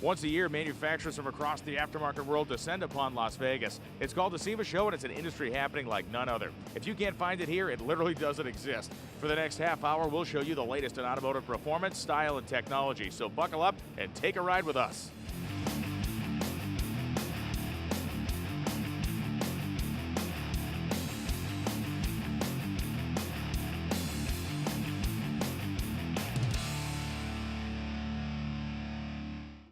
Once a year, manufacturers from across the aftermarket world descend upon Las Vegas. It's called the SEMA Show, and it's an industry happening like none other. If you can't find it here, it literally doesn't exist. For the next half hour, we'll show you the latest in automotive performance, style, and technology. So buckle up and take a ride with us.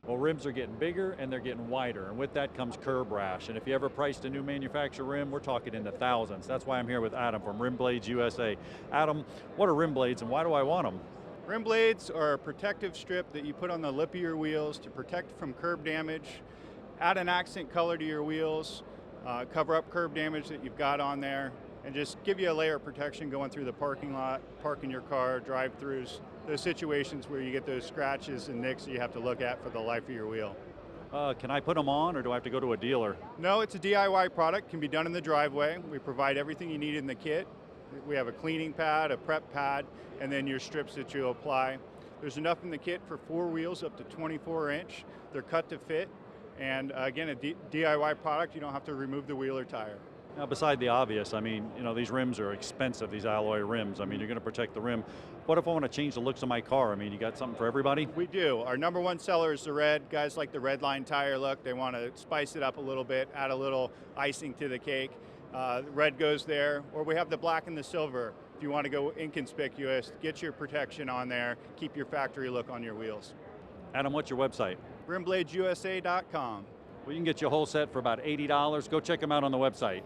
Well, rims are getting bigger and they're getting wider, and with that comes curb rash. And if you ever priced a new manufacturer rim, we're talking in the thousands. That's why I'm here with Adam from RimBlades USA. Adam, what are RimBlades and why do I want them? RimBlades are a protective strip that you put on the lip of your wheels to protect from curb damage, add an accent color to your wheels, cover up curb damage that you've got on there, and just give you a layer of protection going through the parking lot, parking your car, drive-throughs, those situations where you get those scratches and nicks that you have to look at for the life of your wheel. Can I put them on or do I have to go to a dealer? No, it's a DIY product, can be done in the driveway. We provide everything you need in the kit. We have a cleaning pad, a prep pad, and then your strips that you apply. There's enough in the kit for 4 wheels up to 24 inch. They're cut to fit, and again, a DIY product, you don't have to remove the wheel or tire. Now, beside the obvious, I mean, you know, these rims are expensive, these alloy rims. I mean, you're going to protect the rim. What if I want to change the looks of my car? I mean, you got something for everybody? We do. Our #1 seller is the red. Guys like the red line tire look. They want to spice it up a little bit, add a little icing to the cake. Red goes there. Or we have the black and the silver. If you want to go inconspicuous, get your protection on there, keep your factory look on your wheels. Adam, what's your website? RimBladesUSA.com. Well, you can get your whole set for about $80. Go check them out on the website.